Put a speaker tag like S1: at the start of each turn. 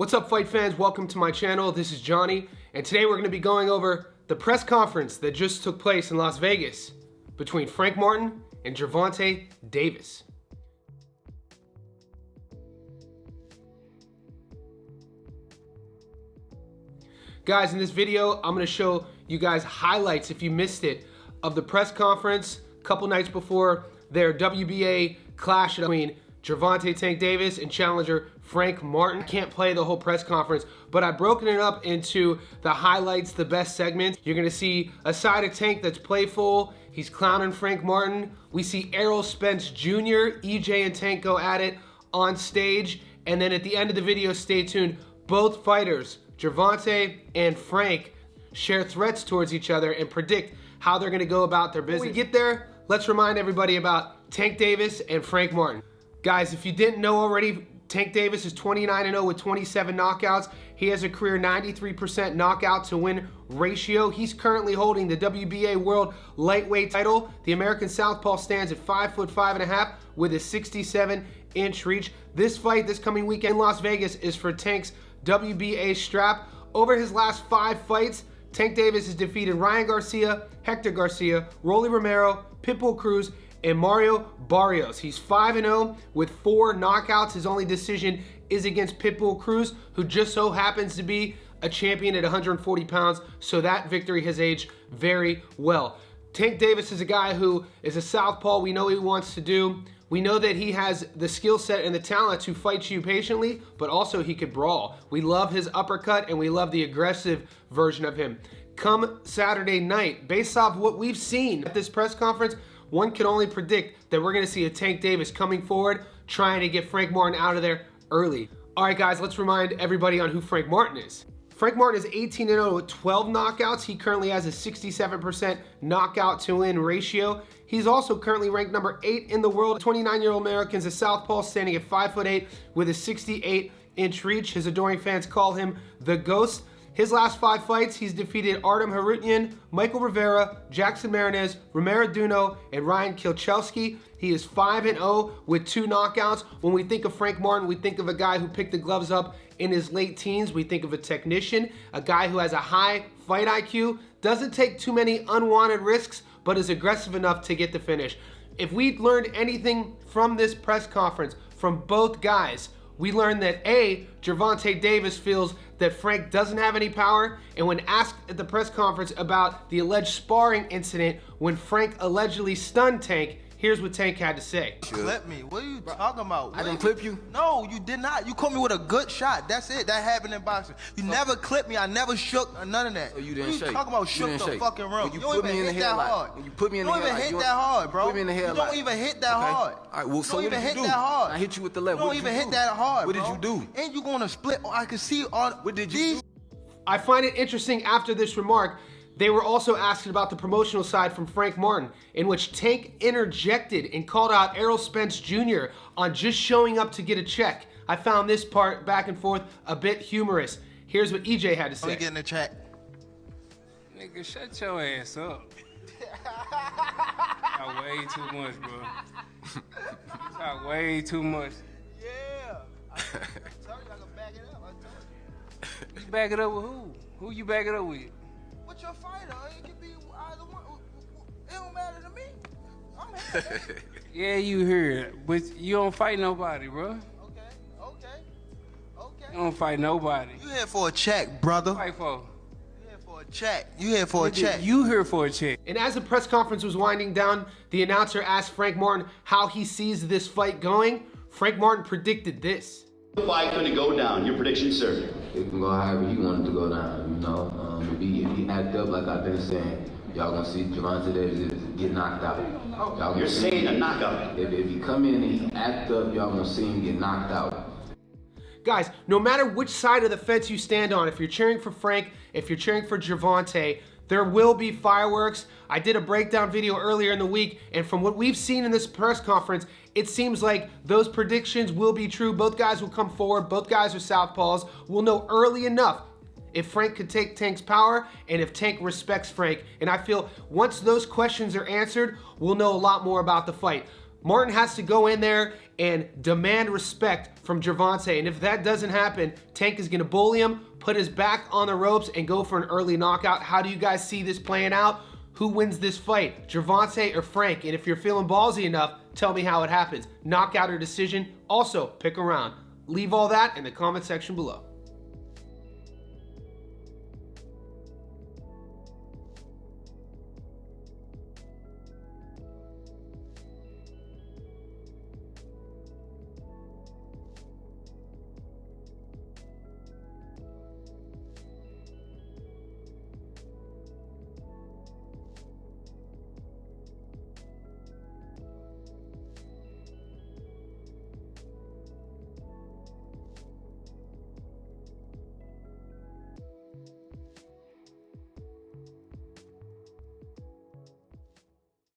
S1: What's up, fight fans? Welcome to my channel. This is Johnny, and today we're going to be going over the press conference that just took place in Las Vegas between Frank Martin and Gervonta Davis. Guys, in this video, I'm going to show you guys highlights, if you missed it, of the press conference a couple nights before their WBA clash between Gervonta Tank Davis and challenger Frank Martin. Can't play the whole press conference, but I've broken it up into the highlights, the best segments. You're gonna see a side of Tank that's playful. He's clowning Frank Martin. We see Errol Spence Jr., EJ and Tank go at it on stage. And then at the end of the video, stay tuned, both fighters, Gervonta and Frank, share threats towards each other and predict how they're gonna go about their business. Before we get there, let's remind everybody about Tank Davis and Frank Martin. Guys, if you didn't know already, Tank Davis is 29-0 with 27 knockouts. He has a career 93% knockout to win ratio. He's currently holding the WBA World Lightweight title. The American Southpaw stands at 5'5.5" with a 67-inch reach. This fight this coming weekend in Las Vegas is for Tank's WBA strap. Over his last 5 fights, Tank Davis has defeated Ryan Garcia, Hector Garcia, Rolly Romero, Pitbull Cruz, and Mario Barrios. He's 5-0 with 4 knockouts. His only decision is against Pitbull Cruz, who just so happens to be a champion at 140 pounds, so that victory has aged very well. Tank Davis is a guy who is a southpaw. We know what he wants to do. We know that he has the skill set and the talent to fight you patiently, but also he could brawl. We love his uppercut, and we love the aggressive version of him. Come Saturday night, based off what we've seen at this press conference, one can only predict that we're going to see a Tank Davis coming forward, trying to get Frank Martin out of there early. All right, guys, let's remind everybody on who Frank Martin is. Frank Martin is 18-0 with 12 knockouts. He currently has a 67% knockout to win ratio. He's also currently ranked number 8 in the world. 29-year-old American's a southpaw standing at 5'8" with a 68-inch reach. His adoring fans call him the Ghost. His last 5 fights, he's defeated Artem Harutyan, Michael Rivera, Jackson Marinez, Romero Duno, and Ryan Kilchelski. He is 5-0 with 2 knockouts. When we think of Frank Martin, we think of a guy who picked the gloves up in his late teens. We think of a technician, a guy who has a high fight IQ, doesn't take too many unwanted risks, but is aggressive enough to get the finish. If we learned anything from this press conference, from both guys, we learned that A, Gervonta Davis feels that Frank doesn't have any power, and when asked at the press conference about the alleged sparring incident when Frank allegedly stunned Tank, here's what Tank had to say.
S2: Clip me. What are you talking about?
S3: I didn't clip you?
S2: No, you did not. You caught me with a good shot. That's it. That happened in boxing. You never clipped me. I never shook or none of that.
S3: Oh, you didn't shake.
S2: You talking about shook the fucking room.
S3: You
S2: don't even hit that hard.
S3: When you put me in the
S2: headlock. You don't even hit that hard, bro.
S3: Put me in the headlock.
S2: You don't even hit that hard.
S3: All right, well, so
S2: you
S3: what
S2: don't
S3: did
S2: even
S3: you
S2: hit
S3: do?
S2: that hard.
S3: I hit you with the left.
S2: You don't even hit that hard,
S3: What
S2: bro.
S3: did you do?
S2: And you gonna split. I can see all.
S3: What did you do?
S1: I find it interesting after this remark, they were also asked about the promotional side from Frank Martin, in which Tank interjected and called out Errol Spence Jr. on just showing up to get a check. I found this part back and forth a bit humorous. Here's what EJ had to say.
S2: We getting a check.
S4: Nigga, shut your ass up. Got way too much, bro. Got way too much.
S2: Yeah. I told you I can back it up. I told you.
S4: You back it up with who? Who you back it up with?
S2: What's your fighter? It could be either one. It don't matter to me. I'm happy.
S4: Yeah, you heard, but you don't fight nobody, bro.
S2: Okay.
S4: You don't fight nobody.
S2: You here for a check, brother.
S4: Fight for?
S2: You here for a check. You here for a check.
S4: You here for a check.
S1: And as the press conference was winding down, the announcer asked Frank Martin how he sees this fight going. Frank Martin predicted this.
S5: The fight gonna go down. Your prediction, sir?
S3: It can go however you want it to go down, you know. If he act up like I've been saying, y'all gonna see Gervonta Davis get knocked out.
S5: You're saying a knockout.
S3: If he come in and he act up, y'all gonna see him get knocked out.
S1: Guys, no matter which side of the fence you stand on, if you're cheering for Frank, if you're cheering for Gervonta, there will be fireworks. I did a breakdown video earlier in the week, and from what we've seen in this press conference, it seems like those predictions will be true. Both guys will come forward. Both guys are southpaws. We'll know early enough if Frank could take Tank's power and if Tank respects Frank. And I feel once those questions are answered, we'll know a lot more about the fight. Martin has to go in there and demand respect from Gervonta, and if that doesn't happen, Tank is gonna bully him, put his back on the ropes, and go for an early knockout. How do you guys see this playing out? Who wins this fight, Gervonta or Frank? And if you're feeling ballsy enough, tell me how it happens. Knockout or decision? Also, pick a round. Leave all that in the comment section below.